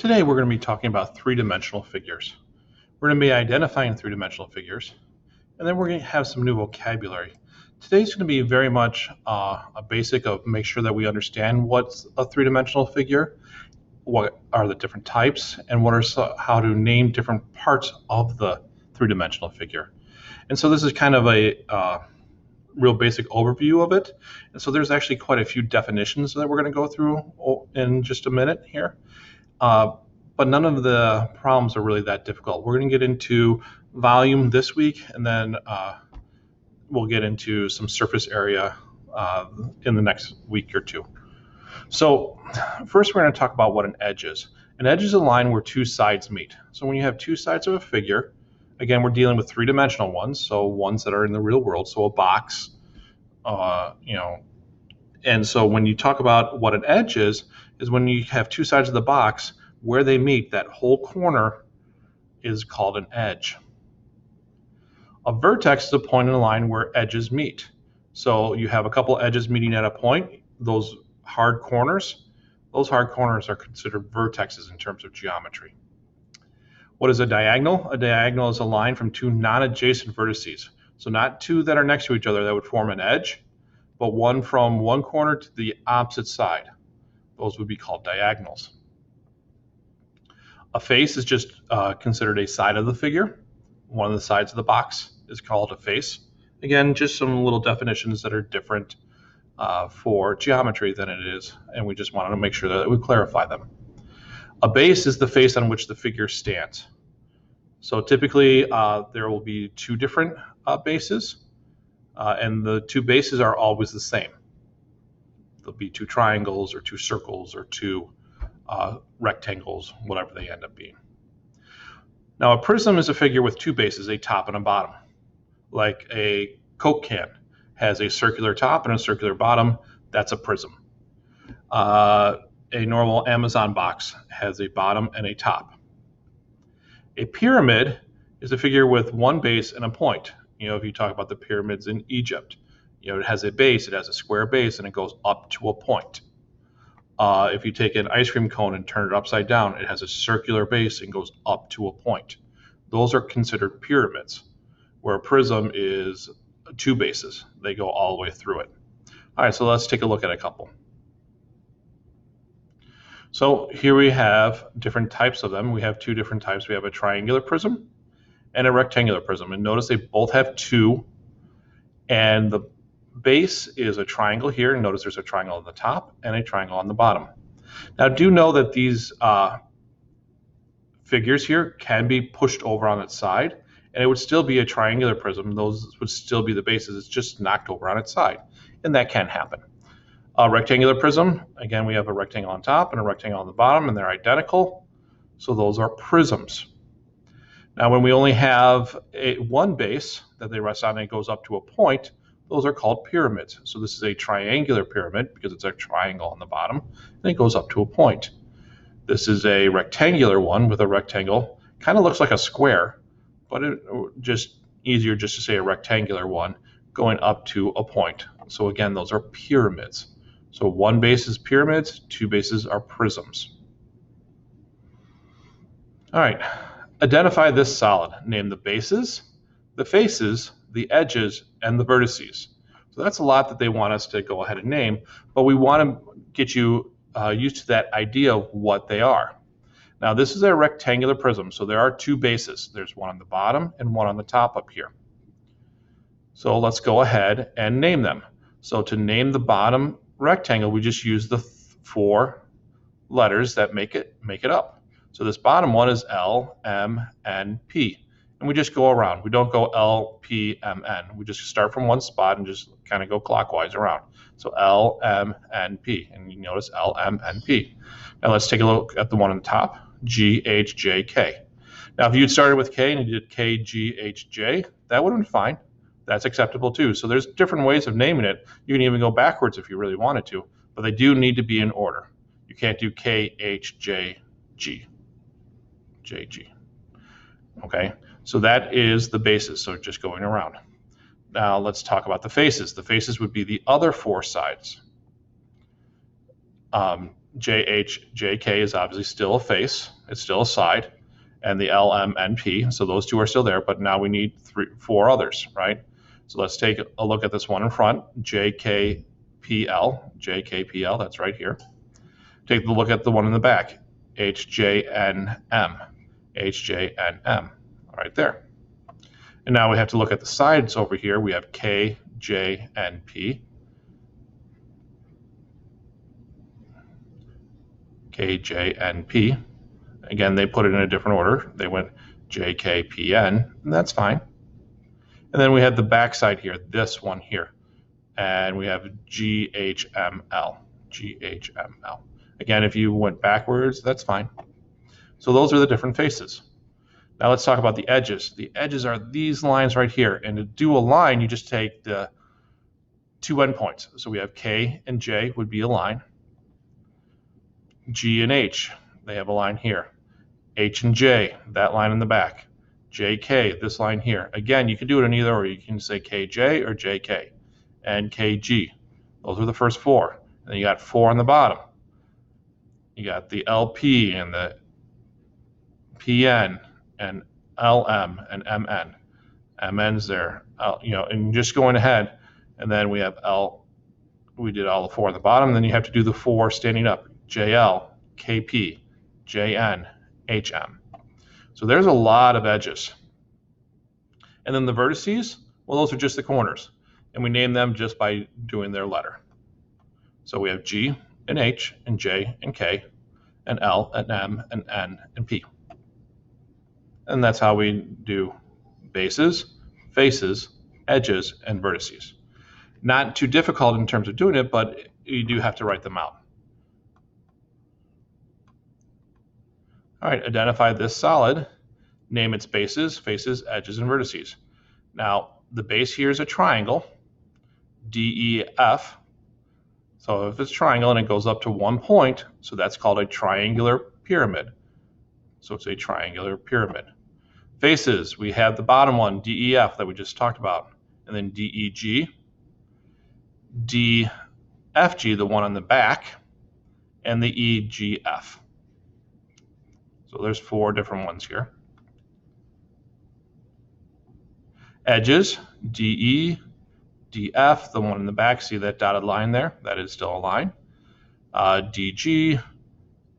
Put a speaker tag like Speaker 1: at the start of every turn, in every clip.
Speaker 1: Today we're going to be talking about three-dimensional figures. We're going to be identifying three-dimensional figures, and then we're going to have some new vocabulary. Today's going to be very much a basic of make sure that we understand what's a three-dimensional figure, what are the different types, and how to name different parts of the three-dimensional figure. And so this is kind of a real basic overview of it. And so there's actually quite a few definitions that we're going to go through in just a minute here. But none of the problems are really that difficult. We're going to get into volume this week, and then we'll get into some surface area in the next week or two. So first we're going to talk about what an edge is. An edge is a line where two sides meet. So when you have two sides of a figure, again, we're dealing with three-dimensional ones, so ones that are in the real world, so a box, and so when you talk about what an edge is when you have two sides of the box, where they meet, that whole corner is called an edge. A vertex is a point in a line where edges meet. So you have a couple edges meeting at a point, those hard corners are considered vertexes in terms of geometry. What is a diagonal? A diagonal is a line from two non-adjacent vertices. So not two that are next to each other that would form an edge, but one from one corner to the opposite side. Those would be called diagonals. A face is just considered a side of the figure. One of the sides of the box is called a face. Again, just some little definitions that are different for geometry than it is, and we just wanted to make sure that we clarify them. A base is the face on which the figure stands. So typically there will be two different bases, and the two bases are always the same. There'll be two triangles or two circles or two rectangles, whatever they end up being. Now a prism is a figure with two bases, a top and a bottom. Like a Coke can has a circular top and a circular bottom, that's a prism. A normal Amazon box has a bottom and a top. A pyramid is a figure with one base and a point. If you talk about the pyramids in Egypt, it has a base, it has a square base, and it goes up to a point. If you take an ice cream cone and turn it upside down, it has a circular base and goes up to a point. Those are considered pyramids, where a prism is two bases. They go all the way through it. All right, so let's take a look at a couple. So here we have different types of them. We have two different types. We have a triangular prism and a rectangular prism. And notice they both have two, and the base is a triangle here. Notice there's a triangle on the top and a triangle on the bottom. Now do know that these figures here can be pushed over on its side, and it would still be a triangular prism. Those would still be the bases. It's just knocked over on its side, and that can happen. A rectangular prism, again, we have a rectangle on top and a rectangle on the bottom, and they're identical, so those are prisms. Now when we only have one base that they rest on and it goes up to a point, those are called pyramids. So this is a triangular pyramid because it's a triangle on the bottom and it goes up to a point. This is a rectangular one with a rectangle. Kind of looks like a square, but it's just easier just to say a rectangular one going up to a point. So again, those are pyramids. So one base is pyramids, two bases are prisms. All right, identify this solid. Name the bases, the faces, the edges, and the vertices. So that's a lot that they want us to go ahead and name, but we want to get you used to that idea of what they are. Now this is a rectangular prism, so there are two bases. There's one on the bottom and one on the top up here. So let's go ahead and name them. So to name the bottom rectangle, we just use the four letters that make it up. So this bottom one is L, M, N, P. And we just go around. We don't go L, P, M, N. We just start from one spot and just kind of go clockwise around. So L, M, N, P. And you notice L, M, N, P. Now let's take a look at the one on the top, G, H, J, K. Now if you had started with K and you did K, G, H, J, that would have been fine. That's acceptable too. So there's different ways of naming it. You can even go backwards if you really wanted to, but they do need to be in order. You can't do K, H, J, G, J, G. Okay. So that is the basis, so just going around. Now let's talk about the faces. The faces would be the other four sides. JK is obviously still a face. It's still a side. And the LMNP. So those two are still there, but now we need four others, right? So let's take a look at this one in front, JKPL, that's right here. Take a look at the one in the back, HJNM, right there. And now we have to look at the sides over here. We have K, J, and P. K, J, and P. Again, they put it in a different order. They went J, K, P, N, and that's fine. And then we have the back side here, this one here. And we have GHML. Again, if you went backwards, that's fine. So those are the different faces. Now let's talk about the edges. The edges are these lines right here. And to do a line, you just take the two endpoints. So we have K and J would be a line. G and H, they have a line here. H and J, that line in the back. JK, this line here. Again, you can do it in either, or you can say KJ or JK. And KG, those are the first four. And then you got four on the bottom. You got the LP and the PN and LM and MN. MN's there, and just going ahead. And then we have L. We did all the four on the bottom. Then you have to do the four standing up. JL, KP, JN, HM. So there's a lot of edges. And then the vertices, well, those are just the corners. And we name them just by doing their letter. So we have G and H and J and K and L and M and N and P. And that's how we do bases, faces, edges, and vertices. Not too difficult in terms of doing it, but you do have to write them out. All right, identify this solid, name its bases, faces, edges, and vertices. Now, the base here is a triangle, DEF. So if it's a triangle and it goes up to 1 point, so that's called a triangular pyramid. So it's a triangular pyramid. Faces, we have the bottom one, DEF, that we just talked about, and then DEG, DFG, the one on the back, and the EGF. So there's four different ones here. Edges, DE, DF, the one in the back, see that dotted line there? That is still a line. DG,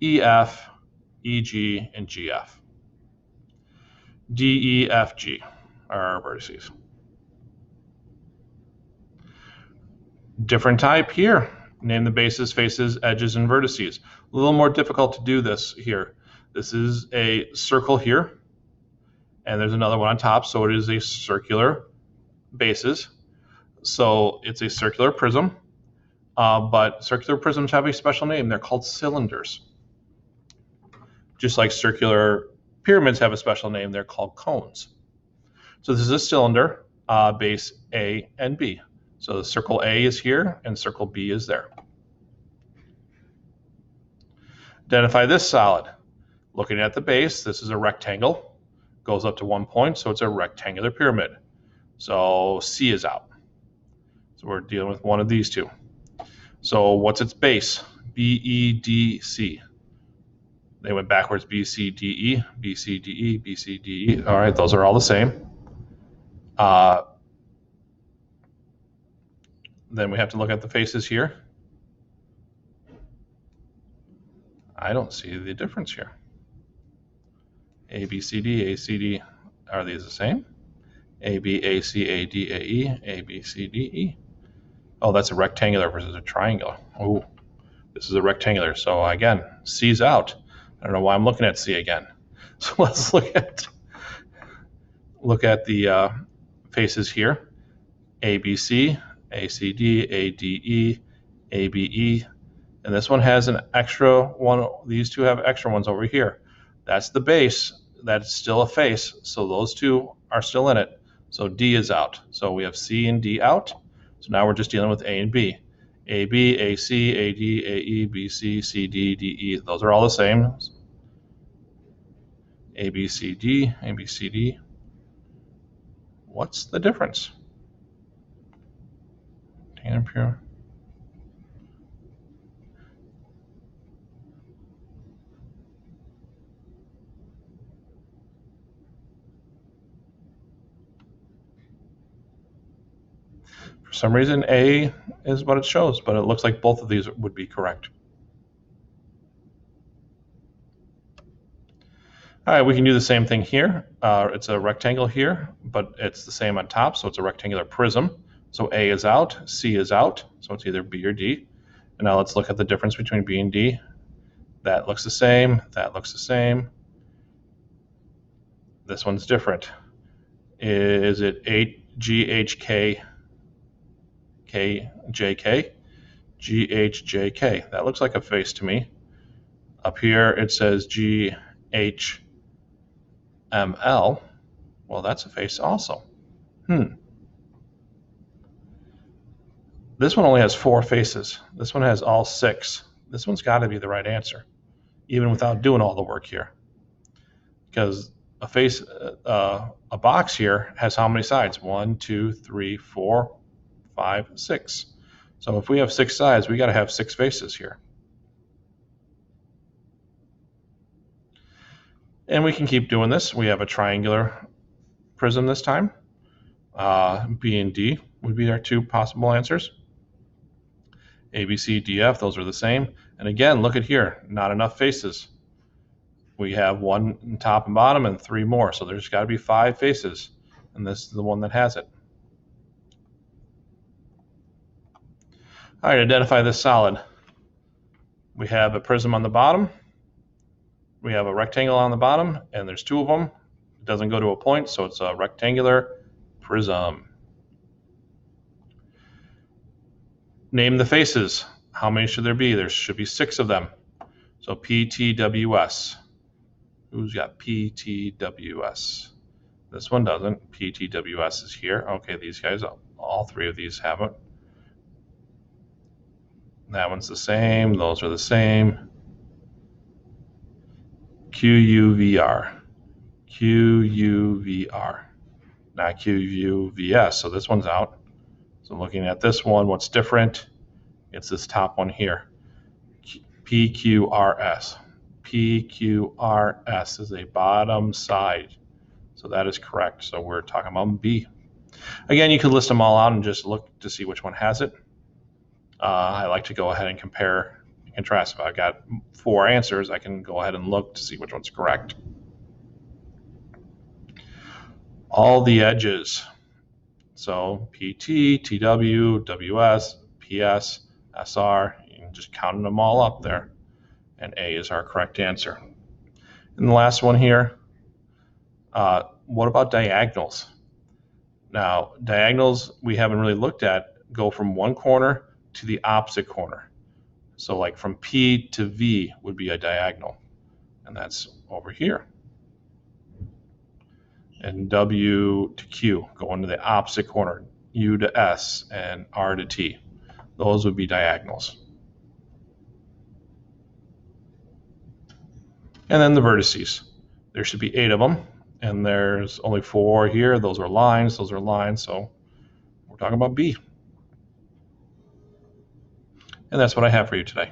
Speaker 1: EF, EG, and GF. DEFG are our vertices. Different type here. Name the bases, faces, edges, and vertices. A little more difficult to do this here. This is a circle here, and there's another one on top, so it is a circular basis. So it's a circular prism, but circular prisms have a special name. They're called cylinders. Just like circular pyramids have a special name, they're called cones. So this is a cylinder, base A and B. So the circle A is here, and circle B is there. Identify this solid. Looking at the base, this is a rectangle, goes up to 1 point, so it's a rectangular pyramid. So C is out. So we're dealing with one of these two. So what's its base? BEDC. They went backwards, BCDE, BCDE, BCDE. All right, those are all the same. Then we have to look at the faces here. I don't see the difference here. A, B, C, D, A, C, D. Are these the same? A, B, A, C, A, D, A, E, A, B, C, D, E. Oh, that's a rectangular versus a triangular. Oh, this is a rectangular. So again, C's out. I don't know why I'm looking at C again. So let's look at the faces here. A, B, C, A, C, D, A, D, E, A, B, E. And this one has an extra one. These two have extra ones over here. That's the base. That's still a face. So those two are still in it. So D is out. So we have C and D out. So now we're just dealing with A and B. A, B, A, C, A, D, A, E, B, C, C, D, D, E. Those are all the same. A, B, C, D, A, B, C, D. What's the difference? some reason A is what it shows, but it looks like both of these would be correct. All right, we can do the same thing here. It's a rectangle here, but it's the same on top, so it's a rectangular prism. So A is out, C is out, so it's either B or D. And now let's look at the difference between B and D. That looks the same, that looks the same. This one's different. Is it 8GHK, KJK? GHJK. That looks like a face to me. Up here it says GHML. Well, that's a face also. This one only has 4 faces. This one has all 6. This one's got to be the right answer, even without doing all the work here. Because a face, a box here has how many sides? 1, 2, 3, 4, 5, 6. So if we have 6 sides, we got to have 6 faces here. And we can keep doing this. We have a triangular prism this time. B and D would be our 2 possible answers. A, B, C, D, F, those are the same. And again, look at here, not enough faces. We have 1 top and bottom and 3 more, so there's got to be 5 faces, and this is the one that has it. All right, identify this solid. We have a prism on the bottom. We have a rectangle on the bottom, and there's 2 of them. It doesn't go to a point, so it's a rectangular prism. Name the faces. How many should there be? There should be 6 of them. So PTWS. Who's got PTWS? This one doesn't. PTWS is here. Okay, these guys, all 3 of these have it. That one's the same. Those are the same. QUVR. QUVR. Not QUVS. So this one's out. So looking at this one, what's different? It's this top one here. PQRS. PQRS is a bottom side. So that is correct. So we're talking about B. Again, you could list them all out and just look to see which one has it. I like to go ahead and compare and contrast. If I've got 4 answers, I can go ahead and look to see which one's correct. All the edges. So PT, TW, WS, PS, SR, you can just count them all up there. And A is our correct answer. And the last one here, what about diagonals? Now, diagonals we haven't really looked at go from one corner to the opposite corner. So like from P to V would be a diagonal, and that's over here. And W to Q, going to the opposite corner, U to S, and R to T. Those would be diagonals. And then the vertices. There should be 8 of them, and there's only 4 here. Those are lines, so we're talking about B. And that's what I have for you today.